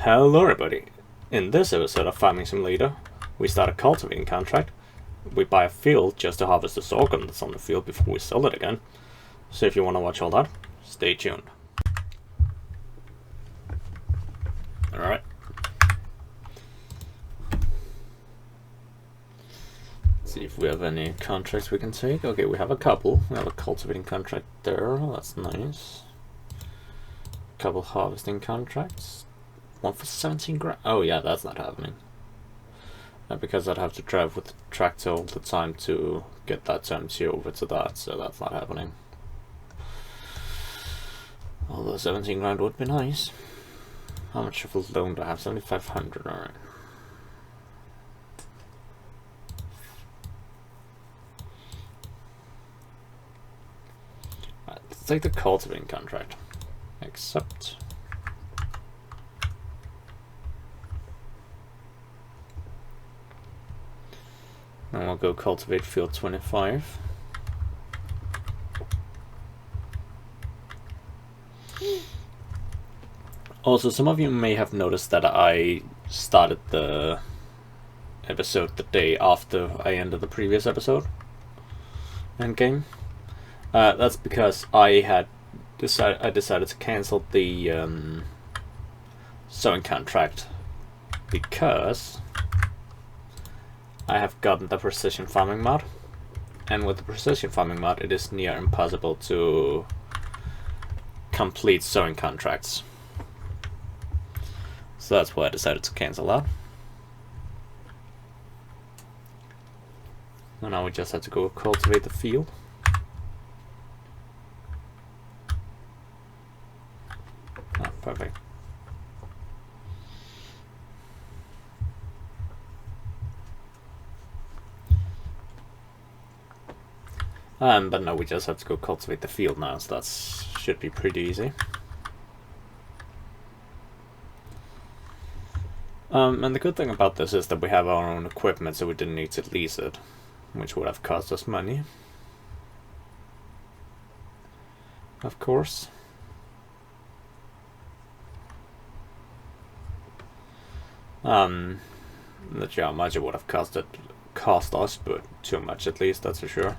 Hello everybody! In this episode of Farming Simulator, we start a cultivating contract. We buy a field just to harvest the sorghum that's on the field before we sell it again. So if you want to watch all that, stay tuned. Alright. Let's see if we have any contracts we can take. Okay, we have a couple. We have a cultivating contract there, that's nice. Couple harvesting contracts. One for 17 grand. Oh yeah, that's not happening. Because I'd have to drive with the tractor all the time to get that empty over to that, so that's not happening. Although 17 grand would be nice. How much of a loan do I have? 7,500, alright. Alright, let's take the cultivating contract. Accept. And we'll go cultivate field 25. Also, some of you may have noticed that I started the episode the day after I ended the previous episode. Endgame. That's because I decided to cancel the sowing contract because I have gotten the precision farming mod, and with the precision farming mod it is near impossible to complete sowing contracts. So that's why I decided to cancel that. And now we just have to go cultivate the field. Ah, perfect. But no, we just have to go cultivate the field now, so that should be pretty easy. And the good thing about this is that we have our own equipment, so we didn't need to lease it, which would have cost us money. Of course. Not sure how much it would have cost us, but too much at least, that's for sure.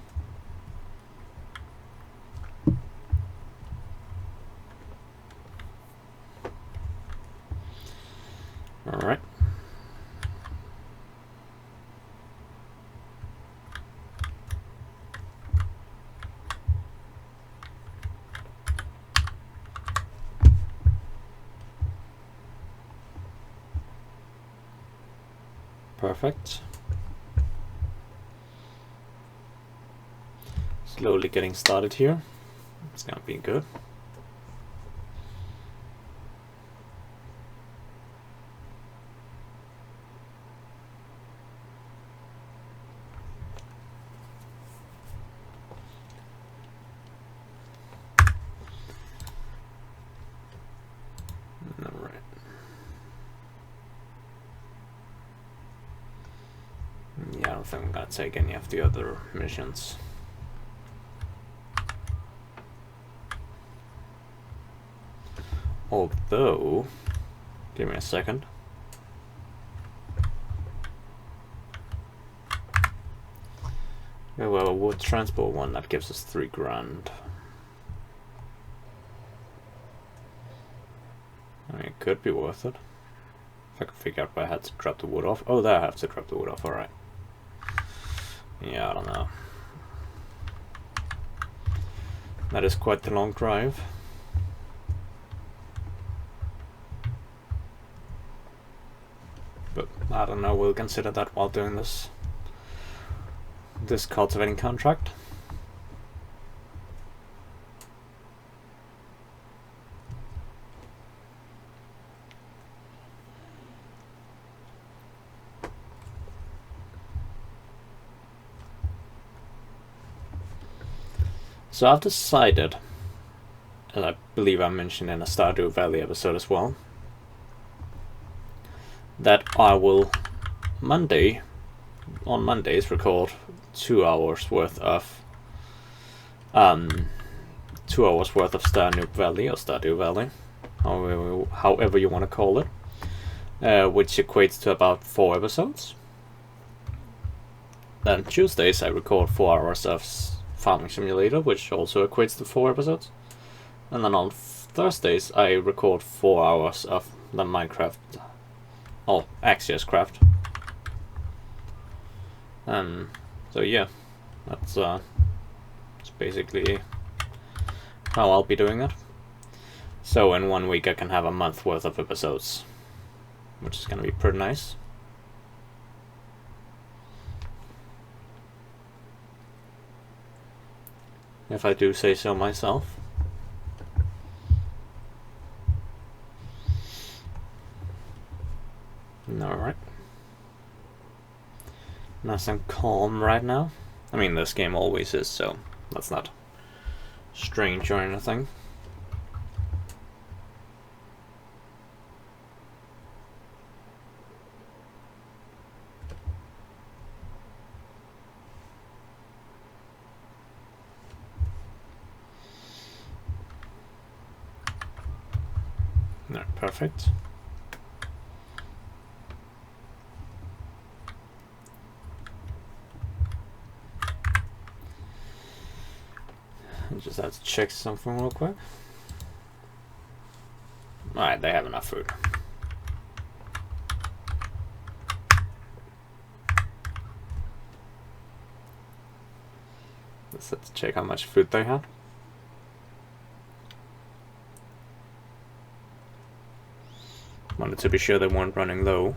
Alright. Perfect. Slowly getting started here. It's gonna be good. Yeah, I don't think I'm gonna take any of the other missions. Although, give me a second. Yeah, well, a wood transport one that gives us 3 grand. I mean, it could be worth it. If I could figure out where I had to drop the wood off. Oh, there I have to drop the wood off, alright. Yeah, I don't know. That is quite the long drive. But I don't know, we'll consider that while doing this cultivating contract. So I've decided, and I believe I mentioned in a Stardew Valley episode as well, that I will on Mondays record 2 hours worth of 2 hours worth of Stardew Valley, or Stardew Valley, however you want to call it. which equates to about 4 episodes. Then Tuesdays I record 4 hours of Farming Simulator, which also equates to 4 episodes. And then on Thursdays I record 4 hours of the Minecraft, Axios Craft. So yeah, that's basically how I'll be doing it. So in 1 week I can have a month worth of episodes, which is gonna be pretty nice. If I do say so myself. Alright. Nice and calm right now. I mean, this game always is, so that's not strange or anything. No, perfect. I just have to check something real quick. Alright, they have enough food. Let's have to check how much food they have. Wanted to be sure they weren't running low.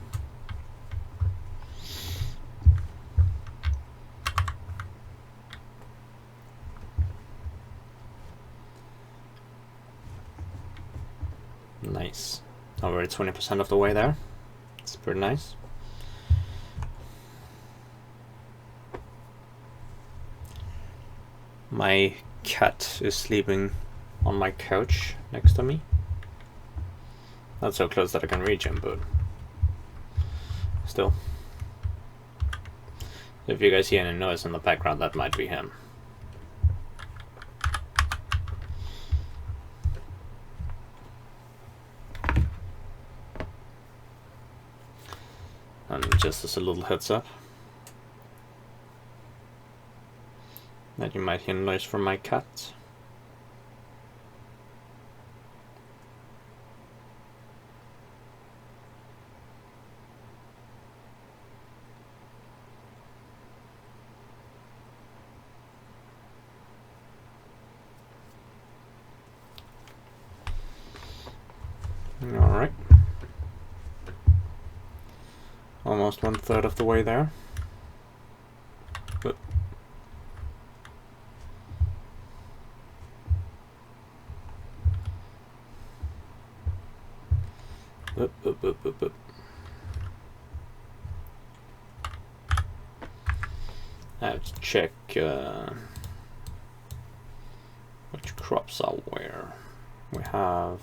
Nice. Already 20% of the way there. It's pretty nice. My cat is sleeping on my couch next to me. Not so close that I can reach him, but still. If you guys hear any noise in the background, that might be him. And just as a little heads up, that you might hear noise from my cat. Alright. Almost 1/3 of the way there. But I have to check which crops are where. We have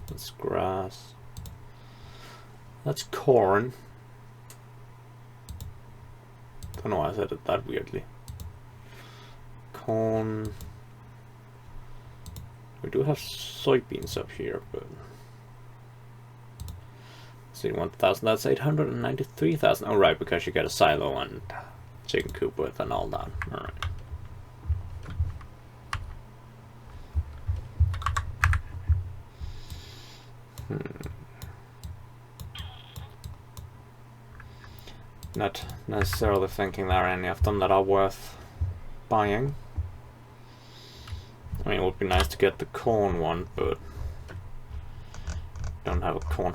this grass. That's corn. Don't know why I said it that weirdly. Corn. We do have soybeans up here, but see, 1,000. That's 893,000. Oh right, because you get a silo and chicken coop with and all that. All right. Not necessarily thinking there are any of them that are worth buying. I mean, it would be nice to get the corn one, but don't have a corn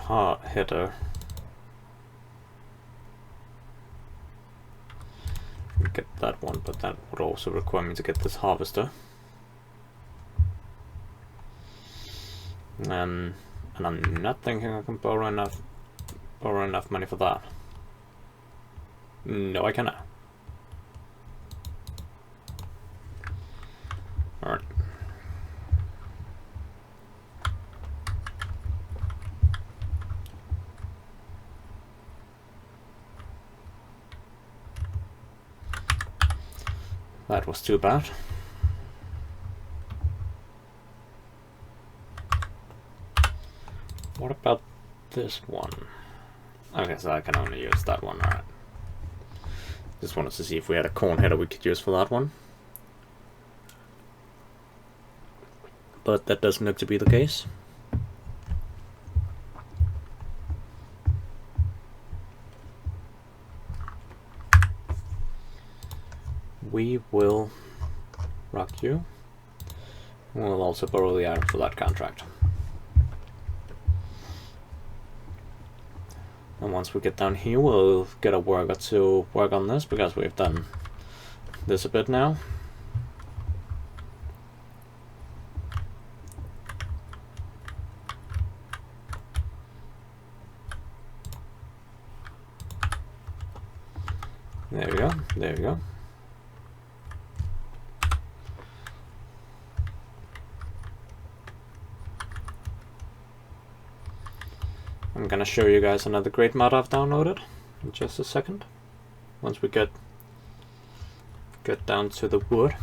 hitter. Get that one, but that would also require me to get this harvester. And I'm not thinking I can borrow enough money for that. No, I cannot. Alright. That was too bad. What about this one? Okay, so I can only use that one, alright. Just wanted to see if we had a corn header we could use for that one. But that doesn't look to be the case. We will rock you. We'll also borrow the item for that contract. And once we get down here, we'll get a worker to work on this, because we've done this a bit now. There we go, there we go. I'm gonna show you guys another great mod I've downloaded in just a second. Once we get down to the wood.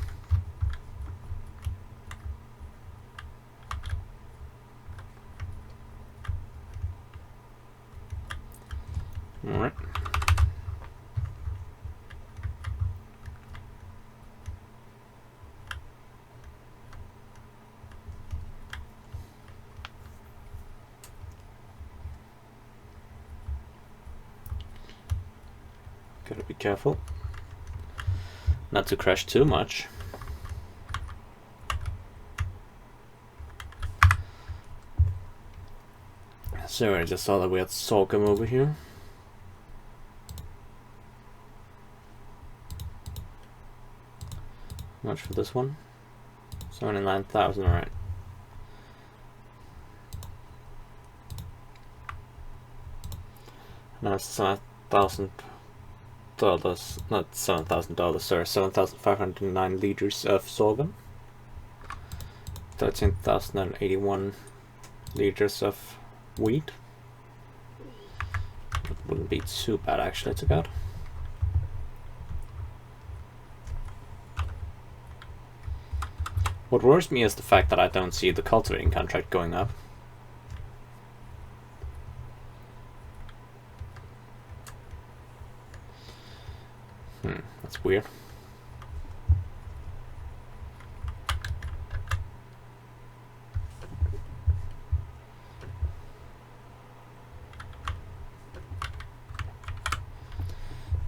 Alright. Gotta be careful not to crash too much. So I just saw that we had sorghum over here. How much for this one? 79,000, alright. Now it's $7,000, not $7,000, sorry, 7,509 liters of sorghum. 13,081 liters of wheat. It wouldn't be too bad actually to get. What worries me is the fact that I don't see the cultivating contract going up. That's weird.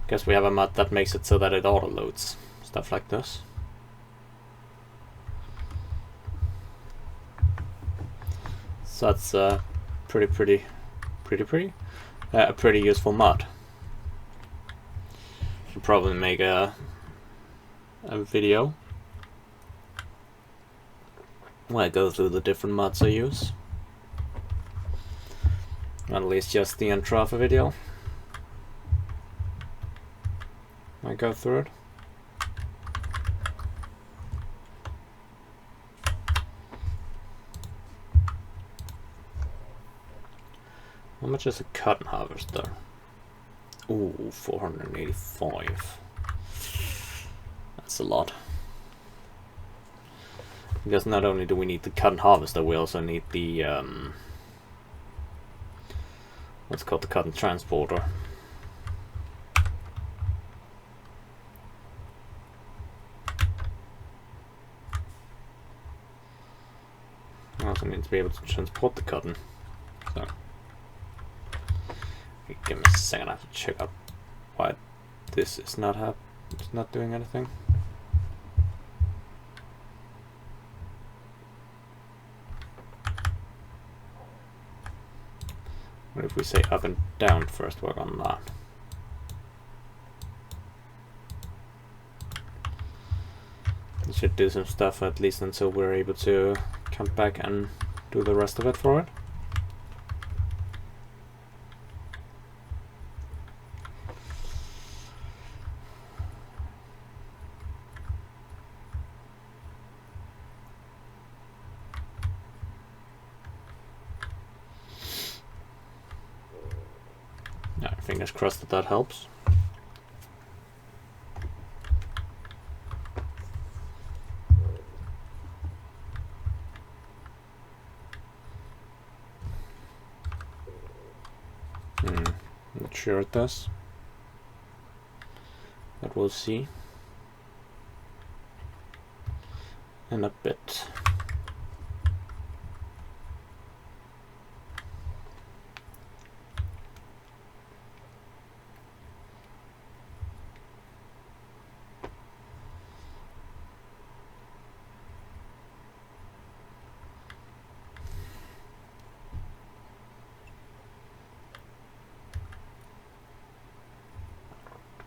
Guess we have a mod that makes it so that it auto loads stuff like this. So that's a pretty useful mod. Should probably make a video where I go through the different mods I use. Or at least just the intro of a video. I go through it. How much is a cotton harvester? Ooh, 485. That's a lot. Because not only do we need the cotton harvester, we also need the what's called the cotton transporter. I also need to be able to transport the cotton. So give me a second, I have to check out why this is not doing anything. What if we say up and down first, work on that. It should do some stuff at least until we're able to come back and do the rest of it for it. Fingers crossed that that helps. Not sure it does, but we'll see in a bit.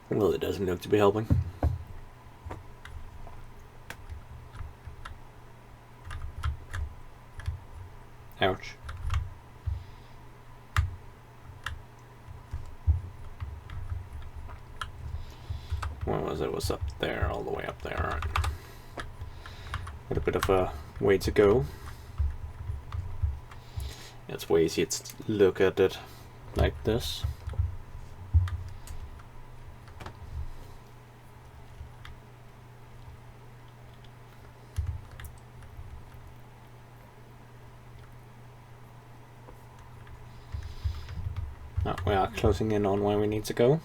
Well, it doesn't look to be helping. Ouch. What was it? It was up there, all the way up there. Alright. Got a bit of a way to go. It's way easier to look at it like this. Now we are closing in on where we need to go.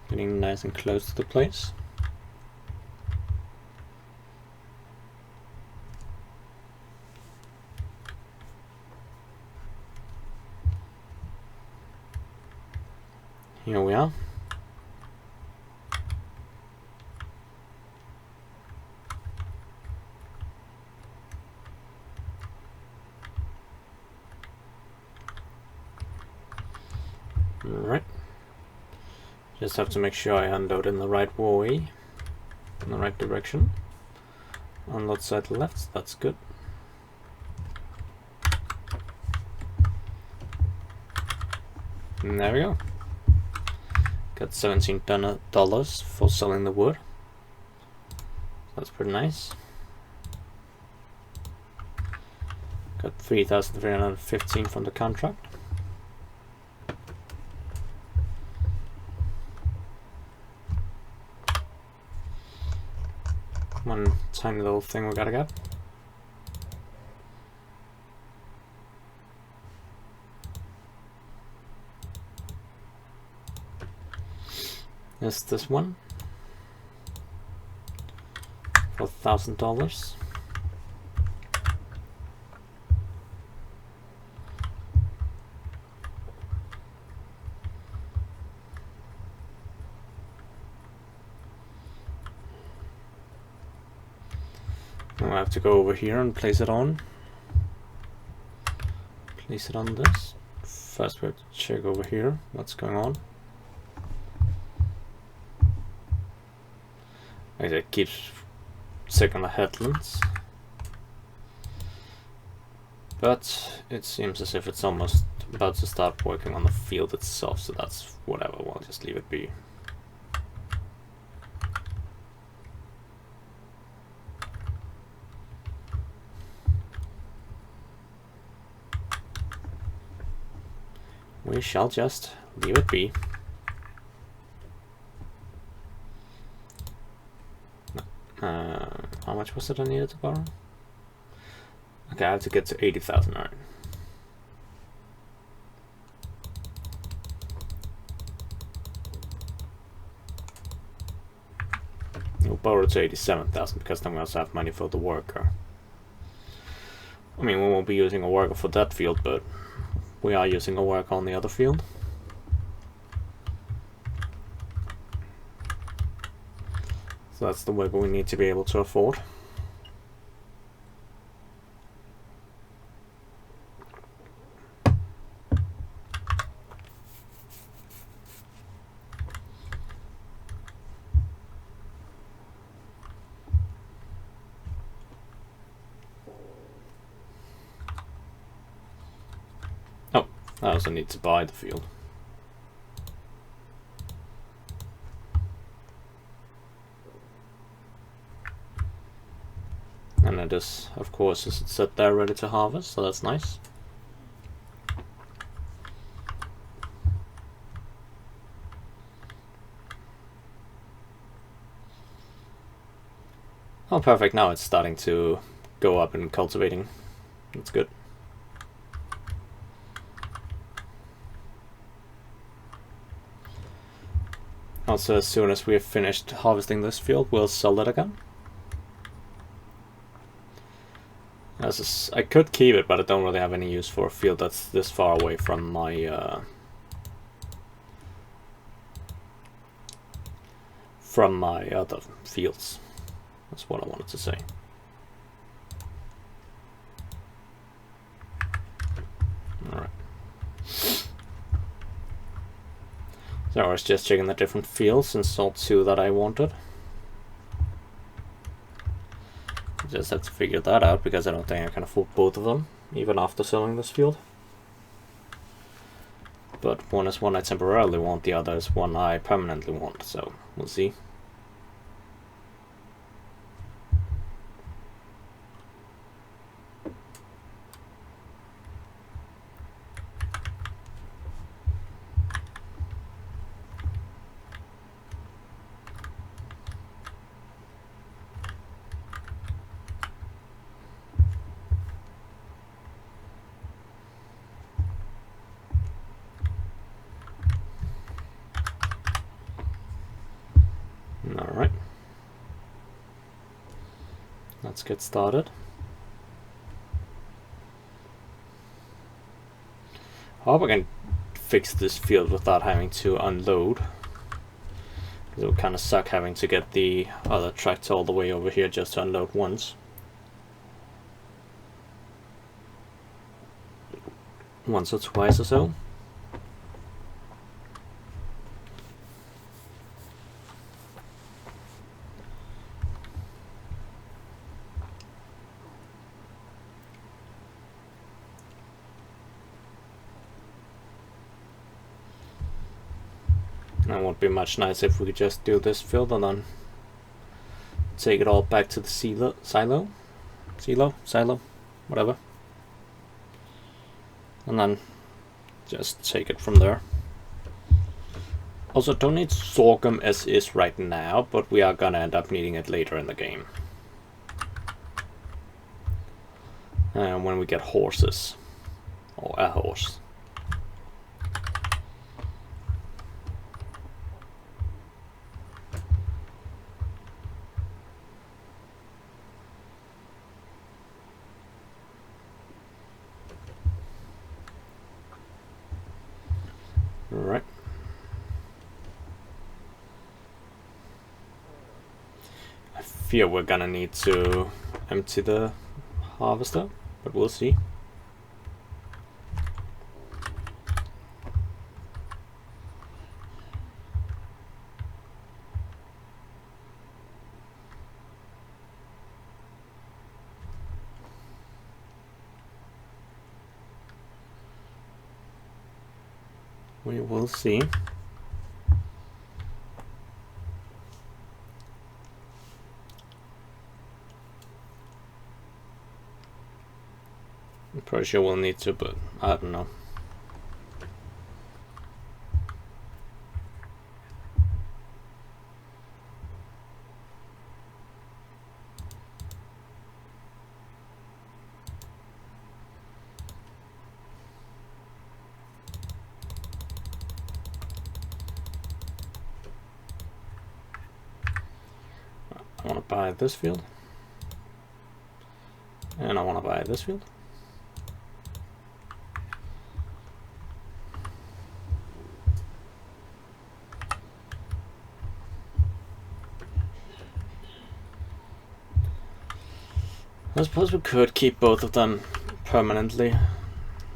Getting nice and close to the place. Here we are. Alright. Just have to make sure I unload in the right way, in the right direction. Unload side left, that's good. And there we go. Got $17 for selling the wood. That's pretty nice. Got 3,315 from the contract. One tiny little thing we gotta get. Is this one for $1,000. Now I have to go over here and place it on. Place it on this. First we have to check over here what's going on. It keeps sick on the headlands, but it seems as if it's almost about to start working on the field itself, so that's whatever, we'll just leave it be. We shall just leave it be. How much was it I needed to borrow? Okay, I have to get to 80,000, alright. We'll borrow to 87,000 because then we also have money for the worker. I mean, we won't be using a worker for that field, but we are using a worker on the other field. So that's the wiggle we need to be able to afford. Oh, I also need to buy the field. And it is, of course, is set there ready to harvest, so that's nice. Oh, perfect, now it's starting to go up in cultivating. That's good. Also, as soon as we have finished harvesting this field, we'll sell it again. I could keep it, but I don't really have any use for a field that's this far away from my other fields. That's what I wanted to say. Alright. So I was just checking the different fields and saw 2 that I wanted. I just have to figure that out because I don't think I can afford both of them, even after selling this field. But one is one I temporarily want, the other is one I permanently want, so we'll see. Alright. Let's get started. I hope I can fix this field without having to unload. It would kind of suck having to get the other tractor all the way over here just to unload once. Once or twice or so. It won't be much nicer if we could just do this field and then take it all back to the silo, whatever. And then just take it from there. Also, don't need sorghum as is right now, but we are gonna end up needing it later in the game. When we get horses. Or a horse. Right. I fear we're gonna need to empty the harvester, but we'll see. We will see. I'm pretty sure we'll need to, but I don't know. I want to buy this field. And I want to buy this field. I suppose we could keep both of them permanently.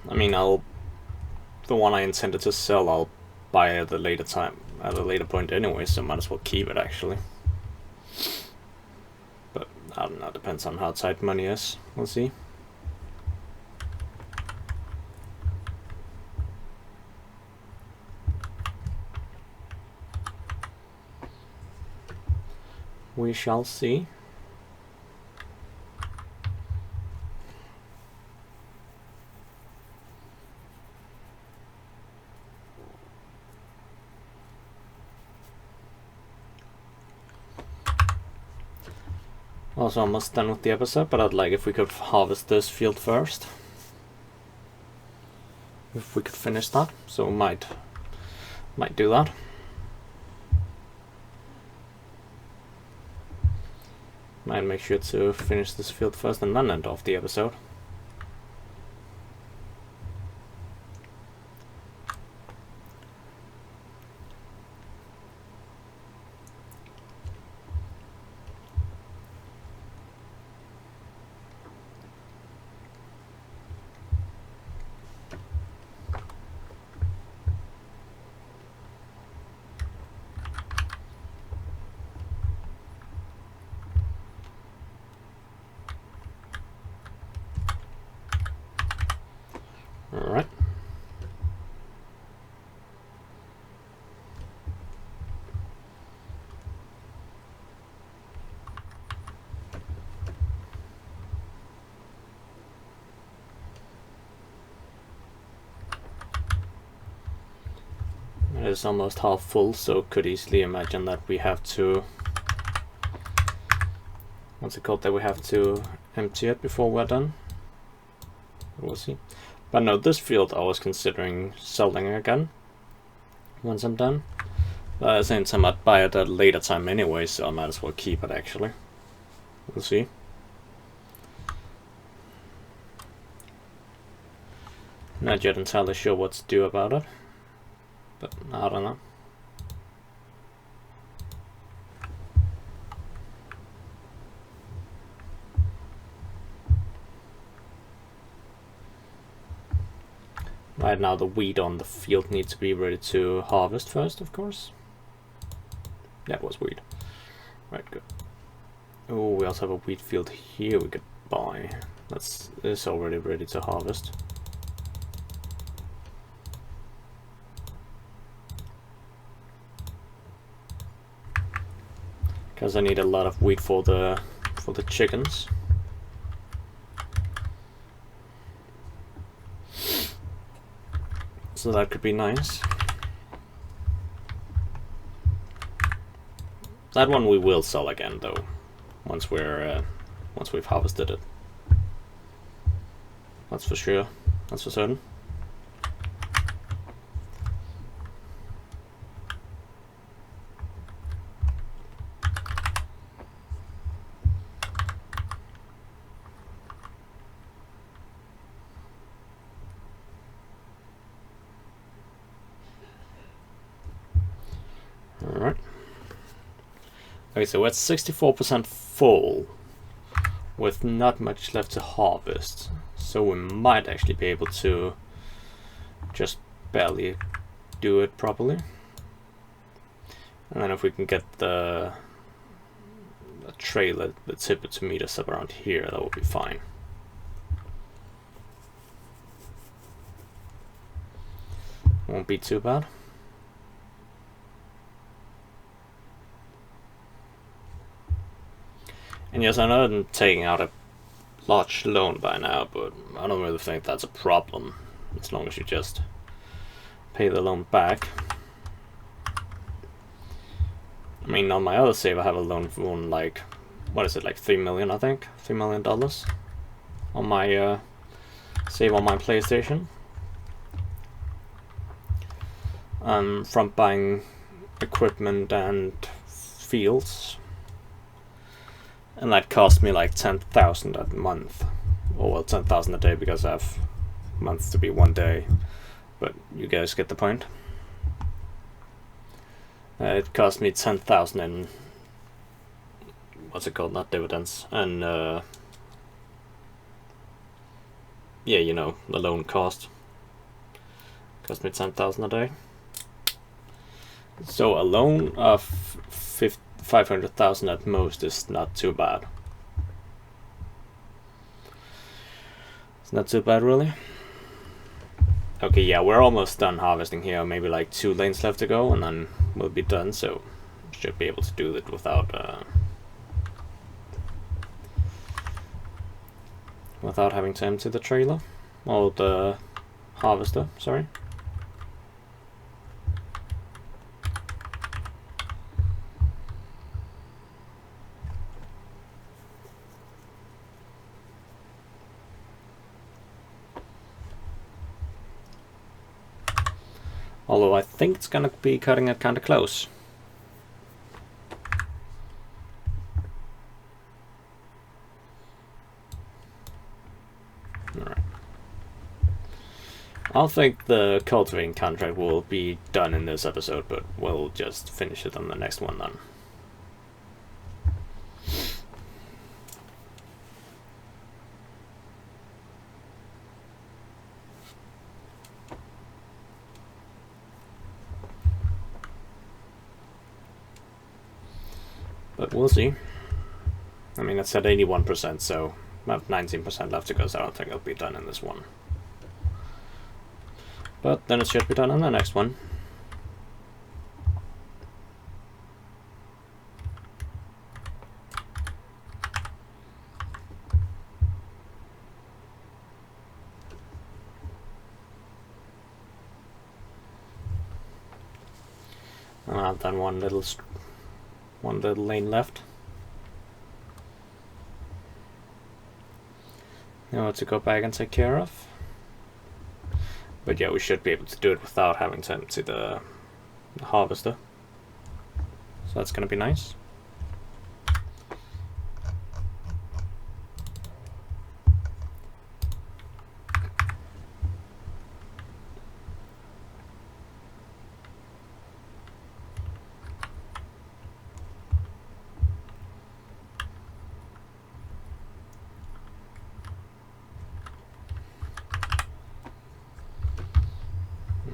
I mean, the one I intended to sell, I'll buy at a later point anyway, so might as well keep it actually. But I don't know, depends on how tight money is. We'll see. We shall see. Also almost done with the episode, but I'd like if we could harvest this field first. If we could finish that, so we might do that. Might make sure to finish this field first and then end off the episode. Alright. It is almost half full, so could easily imagine that we have to... What's it called? That we have to empty it before we're done. We'll see. But no, this field I was considering selling again once I'm done. But at the same time I'd buy it at a later time anyway, so I might as well keep it actually. We'll see. Not yet entirely sure what to do about it, but I don't know. Right now the wheat on the field needs to be ready to harvest first, of course. That was wheat. Right, good. Oh, we also have a wheat field here we could buy. This is already ready to harvest. Because I need a lot of wheat for the chickens. So that could be nice. That one we will sell again though, once we've harvested it. That's for sure. That's for certain. Alright. Okay, so we're at 64% full, with not much left to harvest. So we might actually be able to just barely do it properly. And then if we can get the trailer, the tipper to meet us up around here, that would be fine. Won't be too bad. And yes, I know I'm taking out a large loan by now, but I don't really think that's a problem, as long as you just pay the loan back. I mean, on my other save I have a loan for like, what is it, like 3 million, I think? $3 million on my save on my PlayStation. From buying equipment and fields. And that cost me like 10,000 a month, or well, 10,000 a day because I have months to be 1 day. But you guys get the point. It cost me 10,000 in what's it called? Not dividends, and yeah, you know, the loan cost me 10,000 a day. So a loan of 500,000 at most is not too bad. It's not too bad, really. Okay, yeah, we're almost done harvesting here. Maybe like 2 lanes left to go, and then we'll be done. So should be able to do it without having to empty the trailer or the harvester. Sorry. Although I think it's gonna be cutting it kinda close. I'll think the cultivating contract will be done in this episode, but we'll just finish it on the next one then. But we'll see. I mean, it's at 81%, so I have 19% left to go, so I don't think it'll be done in this one. But then it should be done on the next one. And I've done one little lane left. Now to go back and take care of. But yeah, we should be able to do it without having to empty the harvester. So that's going to be nice.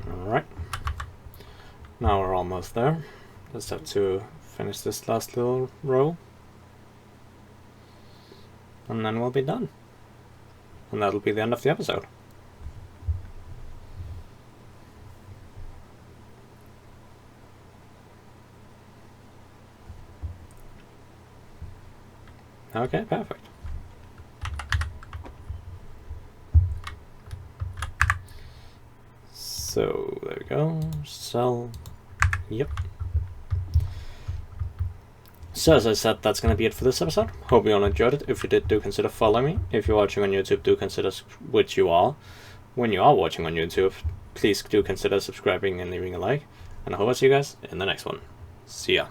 Alright, now we're almost there. Just have to finish this last little row, and then we'll be done. And that'll be the end of the episode. Okay, perfect. So there we go, sell, yep. So as I said, that's going to be it for this episode. Hope you all enjoyed it. If you did, do consider following me. If you're watching on YouTube, do consider, which you are. When you are watching on YouTube, please do consider subscribing and leaving a like. And I hope I'll see you guys in the next one. See ya.